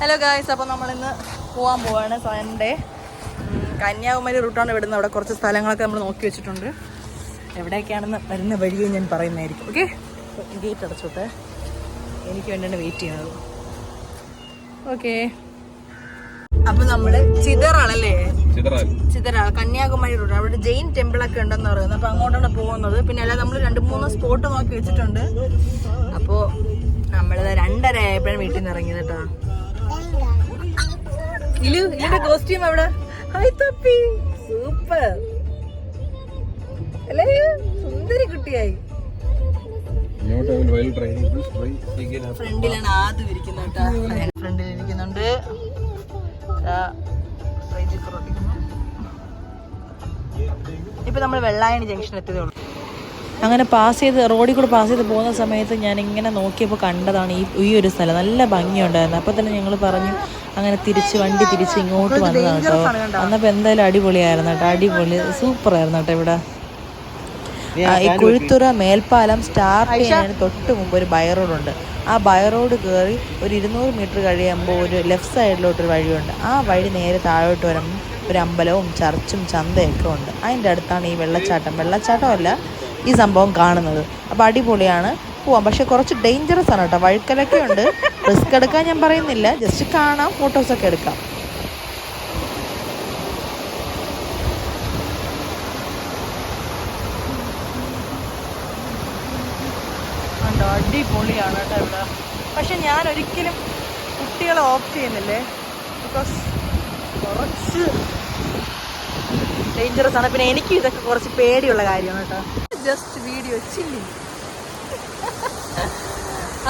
Hello guys, അപ്പോൾ നമ്മളിന്ന് പോകാൻ പോവാണ്. സൺഡേ കന്യാകുമാരി റൂട്ടാണ് വിടുന്നത്. അവിടെ കുറച്ച് സ്ഥലങ്ങളൊക്കെ നമ്മൾ നോക്കി വെച്ചിട്ടുണ്ട്. എവിടെയൊക്കെയാണെന്ന് വരുന്ന വഴിയെ ഞാൻ പറയുന്നതായിരിക്കും. ഓക്കെ, ഗേറ്റ് അടച്ചോട്ടെ, എനിക്ക് വേണ്ടിയാണ് വെയിറ്റ് ചെയ്യുന്നത്. ഓക്കെ, അപ്പോൾ നമ്മൾ ചിതറാളല്ലേ, ചിതറാൾ കന്യാകുമാരി റൂട്ട്. അവിടെ ജെയിൻ ടെമ്പിളൊക്കെ ഉണ്ടെന്ന് പറയുന്നത്. അപ്പോൾ അങ്ങോട്ടാണ് പോകുന്നത്. പിന്നെ അല്ലാതെ നമ്മൾ 2-3 സ്പോട്ട് നോക്കി വെച്ചിട്ടുണ്ട്. അപ്പോൾ നമ്മളിത് 2:30 ആയപ്പോഴാണ് വീട്ടിൽ നിന്ന് ഇറങ്ങിയത് കേട്ടോ. ഇതിന്റെ കോസ്റ്റ്യൂം അവിടെ സൂപ്പർ അല്ലേ, സുന്ദരി കുട്ടിയായി. ഫ്രണ്ടിലാണ് ആദ്യം ഇരിക്കുന്നത് കേട്ടോ, ഫ്രണ്ടിൽ ഇരിക്കുന്നുണ്ട്. ഇപ്പൊ നമ്മൾ വെള്ളായണി ജംഗ്ഷൻ എത്തിയതേ ഉള്ളൂ. അങ്ങനെ റോഡിൽ കൂടെ പാസ് ചെയ്ത് പോകുന്ന സമയത്ത് ഞാൻ ഇങ്ങനെ നോക്കിയപ്പോൾ കണ്ടതാണ് ഈ ഒരു സ്ഥലം. നല്ല ഭംഗിയുണ്ടായിരുന്നു. അപ്പോൾ തന്നെ ഞങ്ങൾ പറഞ്ഞു അങ്ങനെ വണ്ടി തിരിച്ച് ഇങ്ങോട്ട് വന്നതാണ് കേട്ടോ. വന്നപ്പോൾ എന്തായാലും അടിപൊളിയായിരുന്നു കേട്ടോ, അടിപൊളി സൂപ്പറായിരുന്നു കേട്ടോ. ഇവിടെ ഈ കുഴിത്തുറ മേൽപ്പാലം സ്റ്റാർട്ട് ചെയ്യുന്നതിന് തൊട്ട് മുമ്പ് ഒരു ബൈ റോഡുണ്ട്. ആ ബൈ റോഡ് കയറി ഒരു 200 മീറ്റർ കഴിയുമ്പോൾ ഒരു ലെഫ്റ്റ് സൈഡിലോട്ടൊരു വഴിയുണ്ട്. ആ വഴി നേരെ താഴോട്ട് വരുമ്പോൾ ഒരു അമ്പലവും ചർച്ചും ചന്തയൊക്കെ ഉണ്ട്. അതിൻ്റെ അടുത്താണ് ഈ വെള്ളച്ചാട്ടമല്ല ഈ സംഭവം കാണുന്നത്. അപ്പോൾ അടിപൊളിയാണ്, പോവാം. പക്ഷെ കുറച്ച് ഡേഞ്ചറസ് ആണ് കേട്ടോ, വഴുക്കലൊക്കെ ഉണ്ട്. റിസ്ക് എടുക്കാൻ ഞാൻ പറയുന്നില്ല, ജസ്റ്റ് കാണാം, ഫോട്ടോസൊക്കെ എടുക്കാം. അടിപൊളിയാണ് കേട്ടോ ഇവിടെ. പക്ഷെ ഞാൻ ഒരിക്കലും കുട്ടികളെ ഓപ്റ്റ് ചെയ്യുന്നില്ലേ, ബിക്കോസ് കുറച്ച് ഡേഞ്ചറസ് ആണ്. പിന്നെ എനിക്ക് ഇതൊക്കെ കുറച്ച് പേടിയുള്ള കാര്യമാണ് കേട്ടോ. Just video chilli.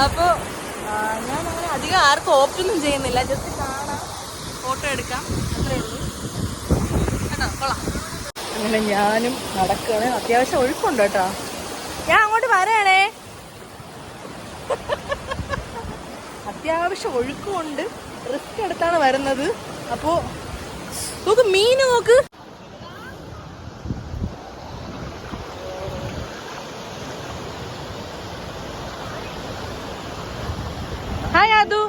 അപ്പോൾ ഞാൻ അങ്ങനെ അധികം ആർക്കും ഓപ്റ്റൊന്നും ചെയ്യുന്നില്ല, ജസ്റ്റ് കാണാം, ഫോട്ടോ എടുക്കാം, അത്രേ ഉള്ളൂ കേട്ടോ. കൊള്ളാം. അങ്ങനെ ഞാനും നടക്കുകയാണ്. അത്യാവശ്യം ഒഴുക്കുണ്ട് കേട്ടോ. ഞാൻ അങ്ങോട്ട് വരാണേ. അത്യാവശ്യം ഒഴുക്കുമുണ്ട്, റിസ്ക് എടുത്താണ് വരുന്നത്. അപ്പോൾ നോക്ക്, മീൻ നോക്ക്. ഹായ് ആദു.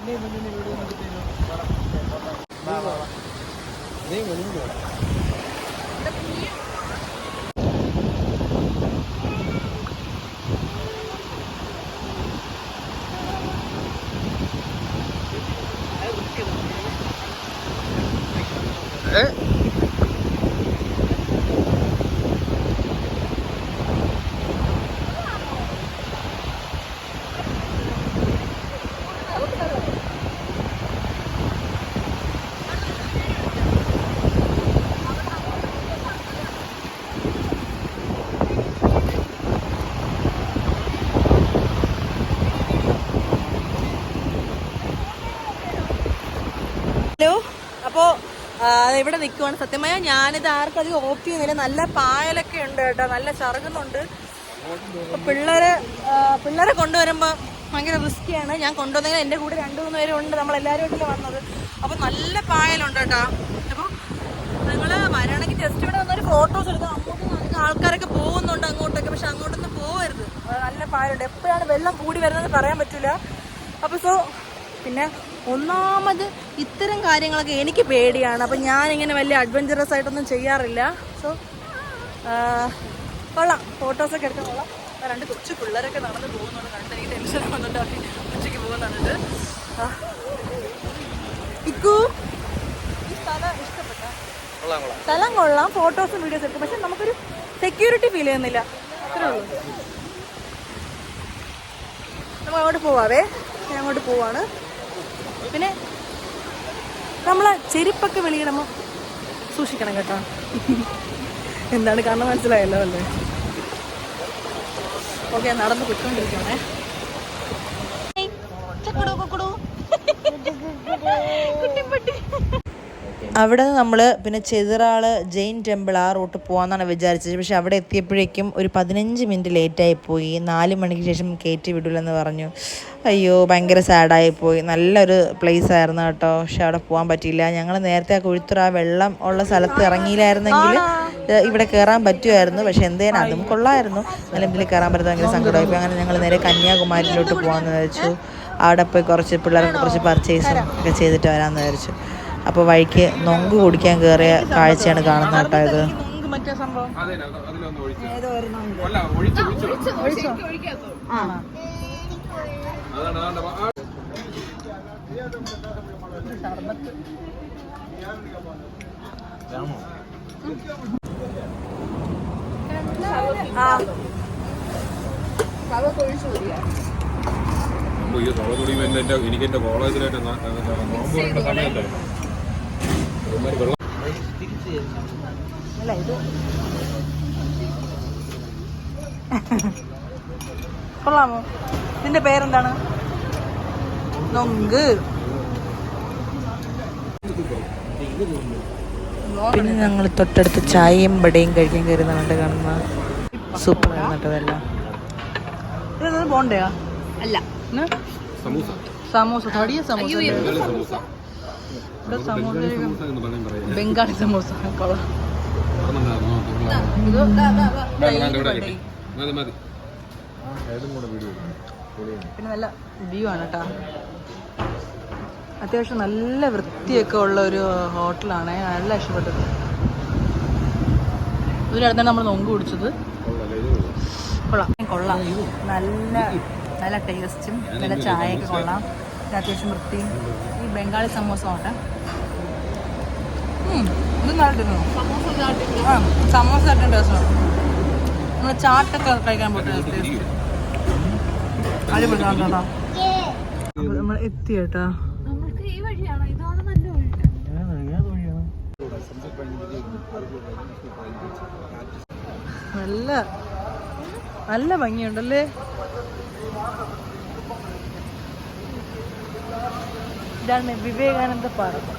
ഹലോ, അപ്പോൾ ഇവിടെ നിൽക്കുവാണ്. സത്യമായ ഞാനിത് ആർക്കും അധികം ഓപ്റ്റ് ചെയ്യുന്നില്ല. നല്ല പായലൊക്കെ ഉണ്ട് കേട്ടോ, നല്ല ചറുകുന്നുണ്ട്. അപ്പോൾ പിള്ളേരെ കൊണ്ടുവരുമ്പോൾ ഭയങ്കര റിസ്ക്കിയാണ്. ഞാൻ കൊണ്ടുവന്നെങ്കിൽ എൻ്റെ കൂടെ 2-3 പേരും ഉണ്ട്, നമ്മളെല്ലാവരും ആയിട്ടല്ലേ വന്നത്. അപ്പോൾ നല്ല പായലുണ്ട് കേട്ടോ. അപ്പോൾ നിങ്ങൾ വരണമെങ്കിൽ ജസ്റ്റ് ഇവിടെ വന്നൊരു ഫോട്ടോസ് എടുക്കാം. അങ്ങോട്ട് ആൾക്കാരൊക്കെ പോകുന്നുണ്ട് അങ്ങോട്ടൊക്കെ, പക്ഷെ അങ്ങോട്ടൊന്നും പോകരുത്, നല്ല പായലുണ്ട്. എപ്പോഴാണ് വെള്ളം കൂടി വരുന്നതെന്ന് പറയാൻ പറ്റില്ല. അപ്പോൾ പിന്നെ ഒന്നാമത് ഇത്തരം കാര്യങ്ങളൊക്കെ എനിക്ക് പേടിയാണ്. അപ്പം ഞാനിങ്ങനെ വലിയ അഡ്വഞ്ചറസ് ആയിട്ടൊന്നും ചെയ്യാറില്ല. കൊള്ളാം, ഫോട്ടോസൊക്കെ എടുക്കാൻ കൊള്ളാം. 2 കൊച്ചു പിള്ളേരൊക്കെ നടന്ന് പോകുന്നുണ്ട്, കണ്ട് എനിക്ക് ടെൻഷൻ വന്നിട്ട് അവർ ഉച്ചയ്ക്ക് പോകുന്നുണ്ട്. ഇക്കു, ഈ സ്ഥലം ഇഷ്ടപ്പെട്ട സ്ഥലം കൊള്ളാം, ഫോട്ടോസും വീഡിയോസും എടുക്കും. പക്ഷെ നമുക്കൊരു സെക്യൂരിറ്റി ഫീൽ ചെയ്യുന്നില്ല, അത്രേ ഉള്ളൂ. നമ്മൾ അങ്ങോട്ട് പോവാവേ, ഞാൻ അങ്ങോട്ട് പോവാണ്. പിന്നെ നമ്മളെ ചെരുപ്പൊക്കെ വെളിയിടുമ്പോൾ സൂക്ഷിക്കണം കേട്ടോ. എന്താണ് കാരണം മനസ്സിലായല്ലോ അല്ലേ? ഓക്കെ, നടന്ന് പൊയ്ക്കൊണ്ടിരിക്കണേ. അവിടെ നിന്ന് നമ്മൾ പിന്നെ ചെതിറാൾ ജെയിൻ ടെമ്പിൾ ആ റൂട്ട് പോകാമെന്നാണ് വിചാരിച്ചത്. പക്ഷെ അവിടെ എത്തിയപ്പോഴേക്കും ഒരു 15 മിനിറ്റ് ലേറ്റായിപ്പോയി. 4 മണിക്ക് ശേഷം കയറ്റി വിടില്ലെന്ന് പറഞ്ഞു. അയ്യോ, ഭയങ്കര സാഡായിപ്പോയി. നല്ലൊരു പ്ലേസ് ആയിരുന്നു കേട്ടോ, പക്ഷെ അവിടെ പോകാൻ പറ്റിയില്ല. ഞങ്ങൾ നേരത്തെ ആ കുഴിത്തുറ വെള്ളം ഉള്ള സ്ഥലത്ത് ഇറങ്ങിയില്ലായിരുന്നെങ്കിൽ ഇവിടെ കയറാൻ പറ്റുമായിരുന്നു. പക്ഷെ എന്തേലും അതും കൊള്ളായിരുന്നു. എന്നാലും ഇതിൽ കയറാൻ പറ്റാത്ത ഭയങ്കര സങ്കടമായിപ്പോയി. അങ്ങനെ ഞങ്ങൾ നേരെ കന്യാകുമാരിയിലോട്ട് പോകാമെന്ന് വെച്ചു. അവിടെ പോയി കുറച്ച് പിള്ളേർക്ക് കുറച്ച് പർച്ചേസും ഒക്കെ ചെയ്തിട്ട് വരാമെന്ന് വിചാരിച്ചു. അപ്പോൾ വഴിക്ക് നൊങ്ക് കുടിക്കാൻ കയറിയ കാഴ്ചയാണ് കാണുന്നത് കേട്ടോ ഇത്. എനിക്ക് എന്റെ കോളേജിലായിട്ട് സമയത്ത് കൊള്ളാമോ? ഇതിന്റെ പേരെന്താണ്? നൊങ്ക്. പിന്നെ ഞങ്ങൾ തൊട്ടടുത്ത് ചായയും വടയും കഴിക്കാൻ കയറുന്നുണ്ട്. കാണുന്ന സൂപ്പർ ആയിരുന്നിട്ടതെല്ലാം. ഇതൊന്നും പോണ്ടയാ? അല്ല, സമൂസ. തടിയ സമൂസ. ബംഗാളി സമൂസ. കൊള്ളാം. പിന്നെ നല്ല വ്യൂ ആണ് കേട്ടോ. അത്യാവശ്യം നല്ല വൃത്തിയൊക്കെ ഉള്ള ഒരു ഹോട്ടലാണ്. നല്ല ഇഷ്ടപ്പെട്ടത്. ഇതിനടുത്താണ് നമ്മൾ നൊങ്ക് കുടിച്ചത്. കൊള്ളാം. നല്ല ടേസ്റ്റും നല്ല ചായയൊക്കെ കൊള്ളാം. അത്യാവശ്യം വൃത്തിയും. ഈ ബംഗാളി സമോസ ഉണ്ട്. ഇത് നല്ല ടേസ്റ്റ്. സമോസ ആയിട്ടും ടേസ്റ്റാണ്. നമ്മൾ ചാട്ടൊക്കെ കഴിക്കാൻ പറ്റുന്ന ടേസ്റ്റ്. അടിപൊളി കേട്ടോ. അപ്പോൾ നമ്മൾ എത്തി കേട്ടോ. നല്ല ഭംഗിയുണ്ടല്ലേ. ഇതാണ് വിവേകാനന്ദ പാർക്ക്.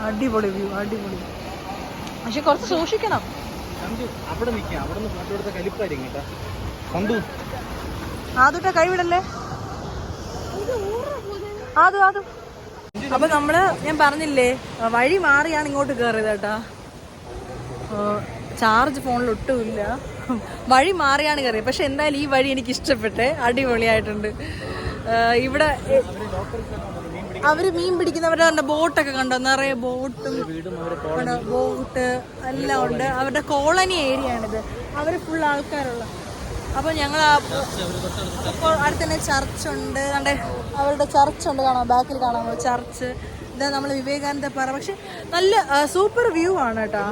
അടിപൊളി വ്യൂ, അടിപൊളി. പക്ഷെ കുറച്ച് സൂക്ഷിക്കണം. ആദ്യത്തെ കൈവിടല്ലേ. അപ്പൊ നമ്മള്, ഞാൻ പറഞ്ഞില്ലേ, വഴി മാറിയാണ് ഇങ്ങോട്ട് കയറിയത് കേട്ടാ. ചാർജ് ഫോണിൽ ഒട്ടുമില്ല. വഴി മാറിയാണ് കയറിയത്. പക്ഷെ എന്തായാലും ഈ വഴി എനിക്ക് ഇഷ്ടപ്പെട്ടെ. അടിപൊളിയായിട്ടുണ്ട്. ഇവിടെ അവര് മീൻ പിടിക്കുന്നവരുടെ ബോട്ടൊക്കെ കണ്ടോ? നിറയെ ബോട്ട് എല്ലാം ഉണ്ട്. അവരുടെ കോളനി ഏരിയ ആണിത്. അവര് ഫുൾ ആൾക്കാരുള്ള. അപ്പോൾ ഞങ്ങൾ അപ്പോൾ അടുത്ത് തന്നെ ചർച്ചുണ്ട്. കണ്ടേ, അവരുടെ ചർച്ചുണ്ട്. കാണാം, ബാക്കിൽ കാണാമോ ചർച്ച്. ഇതാ നമ്മൾ വിവേകാനന്ദ പാറ. പക്ഷെ നല്ല സൂപ്പർ വ്യൂ ആണ് കേട്ടോ.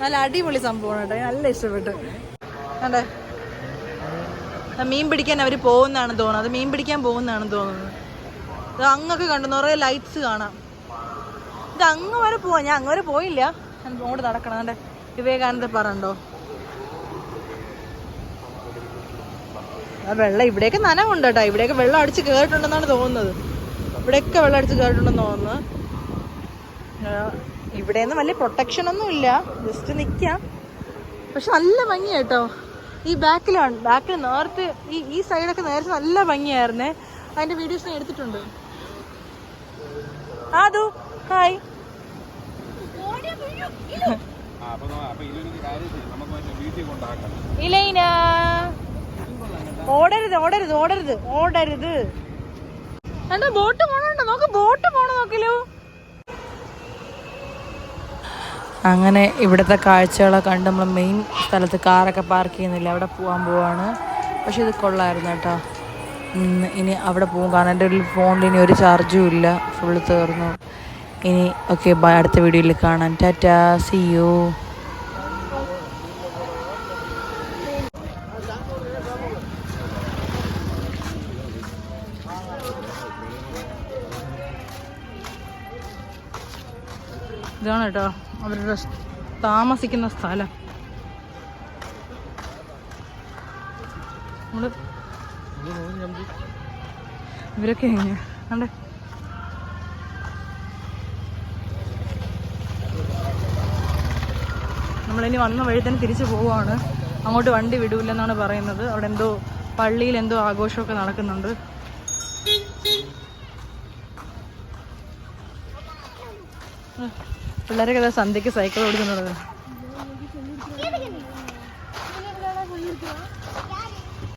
നല്ല അടിപൊളി സംഭവമാണ് കേട്ടോ. നല്ല ഇഷ്ടപ്പെട്ടു. കണ്ടേ, മീൻ പിടിക്കാൻ അവർ പോകുന്നതാണ് തോന്നുന്നത്. അത് മീൻ പിടിക്കാൻ പോകുന്നതാണെന്ന് തോന്നുന്നത്. ഇത് അങ്ങൊക്കെ കണ്ടു, നിറയെ ലൈറ്റ്സ് കാണാം. ഇത് അങ്ങ് വരെ പോവാം. ഞാൻ അങ്ങ് വരെ പോയില്ല. അങ്ങോട്ട് നടക്കണം. കണ്ടേ, വിവേകാനന്ദ പാറ ഉണ്ടോ? വെള്ളം ഇവിടെയൊക്കെ നനവുണ്ട് കേട്ടോ. ഇവിടെയൊക്കെ വെള്ളം അടിച്ച് കയറിയിട്ടുണ്ടെന്നാണ് തോന്നുന്നത്. ഇവിടെയൊക്കെ വെള്ളം അടിച്ച് കയറിയിട്ടുണ്ടെന്ന് തോന്നുന്നു. ഇവിടെയൊന്നും വലിയ പ്രൊട്ടക്ഷൻ ഒന്നും ഇല്ല. ജസ്റ്റ് നിൽക്കാം. പക്ഷെ നല്ല ഭംഗിയാട്ടോ. ഈ ബാക്കിൽ നേരത്തെ ഈ സൈഡൊക്കെ നേരത്തെ നല്ല ഭംഗിയായിരുന്നേ. അതിന്റെ വീഡിയോസ് ഞാൻ എടുത്തിട്ടുണ്ട്. ആദു ഹായ്. ഇലൈന, ഓടരുത്. എന്താ ബോട്ട് പോണുണ്ടോ? നോക്ക്, ബോട്ട് പോണ നോക്കില്ലോ. അങ്ങനെ ഇവിടുത്തെ കാഴ്ചകളൊക്കെ കണ്ട് നമ്മൾ മെയിൻ സ്ഥലത്ത് കാറൊക്കെ പാർക്ക് ചെയ്യുന്നില്ല, അവിടെ പോവാണ്. പക്ഷെ ഇത് കൊള്ളായിരുന്നു കേട്ടോ. ഇനി അവിടെ പോകും. കാരണം എൻ്റെ ഒരു ഫോണിൽ ഇനി ഒരു ചാർജും ഇല്ല, ഫുള്ള് തീർന്നു. ഇനി ഓക്കെ, ബൈ. അടുത്ത വീഡിയോയിൽ കാണാം. Tata, see you. ഇതാണ് കേട്ടോ അവരുടെ താമസിക്കുന്ന സ്ഥലം. ഇവരൊക്കെ എങ്ങനെയാ കണ്ടേ. നമ്മളിനി വന്ന വഴി തന്നെ തിരിച്ചു പോവുകയാണ്. അങ്ങോട്ട് വണ്ടി വിടൂല്ലെന്നാണ് പറയുന്നത്. അവിടെ എന്തോ പള്ളിയിൽ എന്തോ ആഘോഷമൊക്കെ നടക്കുന്നുണ്ട്. പിള്ളേരൊക്കെ അതാ സന്ധ്യക്ക് സൈക്കിൾ ഓടിക്കുന്നുള്ളത്.